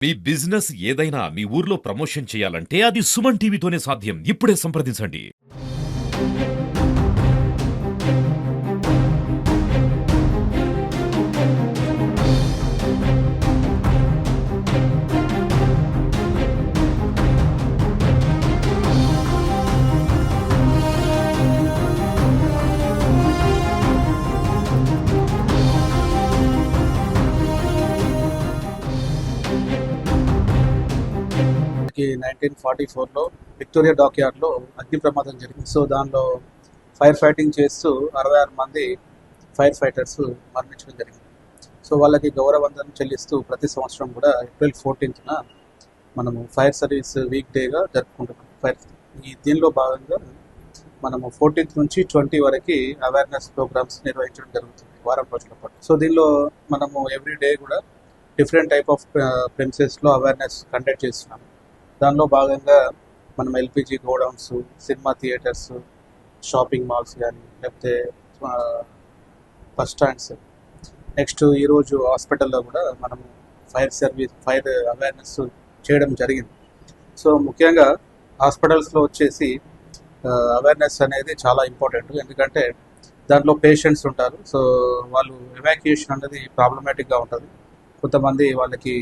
మీ business ఏదైనా మీ ఊర్లో promotion చేయాలంటే అది సుమన్ టీవీతోనే సాధ్యం. ఇప్పుడే సంప్రదించండి. కి 1944లో విక్టోరియా డాక్ యార్డ్లో అగ్ని ప్రమాదం జరిగింది. సో దానిలో ఫైర్ ఫైటింగ్ చేస్తూ 66 మంది ఫైర్ ఫైటర్స్ మరణించడం జరిగింది. సో వాళ్ళకి గౌరవవందనం చెల్లిస్తూ ప్రతి సంవత్సరం కూడా ఏప్రిల్ 14న మనము ఫైర్ సర్వీస్ వీక్ డేగా జరుపుకుంటున్నాం. దీనిలో భాగంగా మనము 14th నుంచి 20 వరకు అవేర్నెస్ ప్రోగ్రామ్స్ నిర్వహించడం జరుగుతుంది వారం రోజుల పాటు. సో దీనిలో మనము ఎవ్రీ డే కూడా డిఫరెంట్ టైప్ ఆఫ్ ప్రెమిసెస్లో అవేర్నెస్ కండక్ట్ చేస్తున్నాము. దానిలో భాగంగా మనం LPG godowns, cinema theatres, shopping malls కానీ లేకపోతే బస్ స్టాండ్స్, నెక్స్ట్ ఈరోజు హాస్పిటల్లో కూడా మనము ఫైర్ అవేర్నెస్ చేయడం జరిగింది. సో ముఖ్యంగా హాస్పిటల్స్లో వచ్చేసి అవేర్నెస్ అనేది చాలా ఇంపార్టెంట్. ఎందుకంటే దాంట్లో పేషెంట్స్ ఉంటారు. సో వాళ్ళు ఎవాక్యుయేషన్ అనేది ప్రాబ్లమాటిక్గా ఉంటుంది. కొంతమంది వాళ్ళకి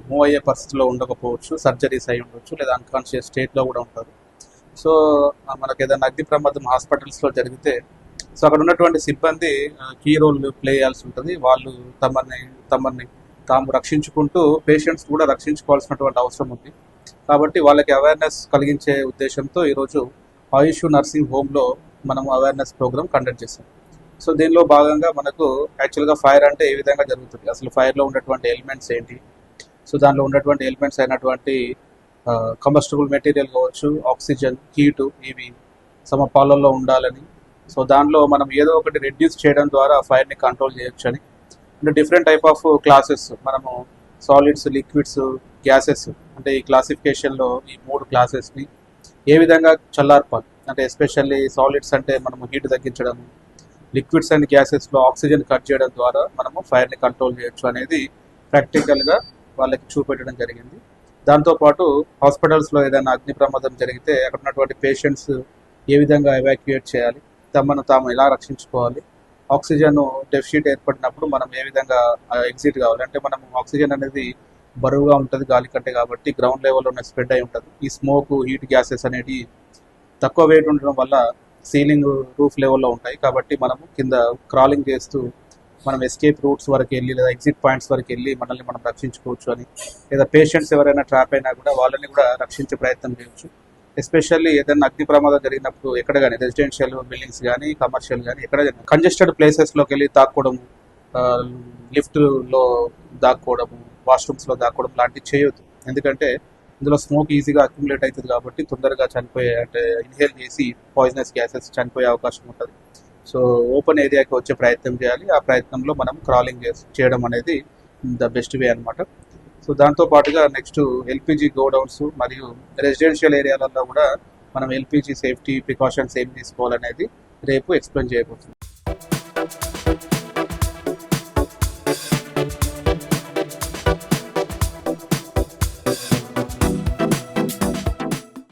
మూవ్ అయ్యే పరిస్థితిలో ఉండకపోవచ్చు, సర్జరీస్ అయి ఉండొచ్చు, లేదా అన్కాన్షియస్ స్టేట్లో కూడా ఉంటారు. సో మనకు ఏదైనా అగ్ని ప్రమాదం హాస్పిటల్స్లో జరిగితే సో అక్కడ ఉన్నటువంటి సిబ్బంది కీ రోల్ ప్లే చేయాల్సి ఉంటుంది. వాళ్ళు తమని తాము రక్షించుకుంటూ పేషెంట్స్ కూడా రక్షించుకోవాల్సినటువంటి అవసరం ఉంది. కాబట్టి వాళ్ళకి అవేర్నెస్ కలిగించే ఉద్దేశంతో ఈరోజు ఆయుష్ నర్సింగ్ హోమ్లో మనం అవేర్నెస్ ప్రోగ్రామ్ కండక్ట్ చేస్తాం. సో దీనిలో భాగంగా మనకు యాక్చువల్గా ఫైర్ అంటే ఏ విధంగా జరుగుతుంది, అసలు ఫైర్లో ఉన్నటువంటి ఎలిమెంట్స్ ఏంటి, సో దానిలో ఉన్నటువంటి ఎలిమెంట్స్ అయినటువంటి కంబస్టబుల్ మెటీరియల్ కావచ్చు, ఆక్సిజన్, హీటు, ఇవి సమపాలనలో ఉండాలని, సో దానిలో మనం ఏదో ఒకటి రెడ్యూస్ చేయడం ద్వారా ఫైర్ని కంట్రోల్ చేయొచ్చు అని. అంటే డిఫరెంట్ టైప్ ఆఫ్ క్లాసెస్ మనము సాలిడ్స్, లిక్విడ్స్, గ్యాసెస్ అంటే ఈ క్లాసిఫికేషన్లో ఈ 3 క్లాసెస్ని ఏ విధంగా చల్లార్పాలి, అంటే ఎస్పెషల్లీ సాలిడ్స్ అంటే మనము హీట్ తగ్గించడం, లిక్విడ్స్ అండ్ గ్యాసెస్లో ఆక్సిజన్ కట్ చేయడం ద్వారా మనము ఫైర్ని కంట్రోల్ చేయొచ్చు అనేది ప్రాక్టికల్గా వాళ్ళకి చూపెట్టడం జరిగింది. దాంతోపాటు హాస్పిటల్స్లో ఏదైనా అగ్ని ప్రమాదం జరిగితే అక్కడ ఉన్నటువంటి పేషెంట్స్ ఏ విధంగా ఎవాక్యుయేట్ చేయాలి, తమను తాము ఎలా రక్షించుకోవాలి, ఆక్సిజన్ డెఫిషిట్ ఏర్పడినప్పుడు మనం ఏ విధంగా ఎగ్జిట్ కావాలి. అంటే మనం ఆక్సిజన్ అనేది బరువుగా ఉంటుంది గాలి కంటే, కాబట్టి గ్రౌండ్ లెవెల్లోనే స్ప్రెడ్ అయి ఉంటుంది. ఈ స్మోక్, హీట్ గ్యాసెస్ అనేవి తక్కువ వెయిట్ ఉండడం వల్ల సీలింగ్, రూఫ్ లెవెల్లో ఉంటాయి. కాబట్టి మనము కింద క్రాలింగ్ చేస్తూ మనం ఎస్కేప్ రూట్స్ వరకు వెళ్ళి లేదా ఎగ్జిట్ పాయింట్స్ వరకు వెళ్ళి మనల్ని మనం రక్షించుకోవచ్చు అని, లేదా పేషెంట్స్ ఎవరైనా ట్రాప్ అయినా కూడా వాళ్ళని కూడా రక్షించే ప్రయత్నం చేయొచ్చు. ఎస్పెషల్లీ ఏదైనా అగ్ని ప్రమాదం జరిగినప్పుడు ఎక్కడ కానీ రెసిడెన్షియల్ బిల్డింగ్స్ కానీ కమర్షియల్ కానీ ఎక్కడ కంజెస్టెడ్ ప్లేసెస్లోకి వెళ్ళి దాక్కోవడము, లిఫ్ట్లో దాక్కోవడము, వాష్రూమ్స్లో దాక్కోవడం లాంటివి చేయొద్దు. ఎందుకంటే ఇందులో స్మోక్ ఈజీగా అక్యుములేట్ అవుతుంది కాబట్టి తొందరగా అంటే ఇన్హేల్ చేసి పాయిజనస్ గ్యాసెస్ చనిపోయే అవకాశం ఉంటుంది. సో ఓపెన్ ఏరియాకి వచ్చే ప్రయత్నం చేయాలి. ఆ ప్రయత్నంలో మనం క్రాలింగ్ చేయడం అనేది ద బెస్ట్ వే అనమాట. సో దాంతో పాటుగా నెక్స్ట్ ఎల్పిజి గోడౌన్స్ మరియు రెసిడెన్షియల్ ఏరియాలలో కూడా మనం ఎల్పిజి సేఫ్టీ ప్రికాషన్స్ ఏం తీసుకోవాలనేది రేపు ఎక్స్ప్లెయిన్ చేయబోతున్నాం.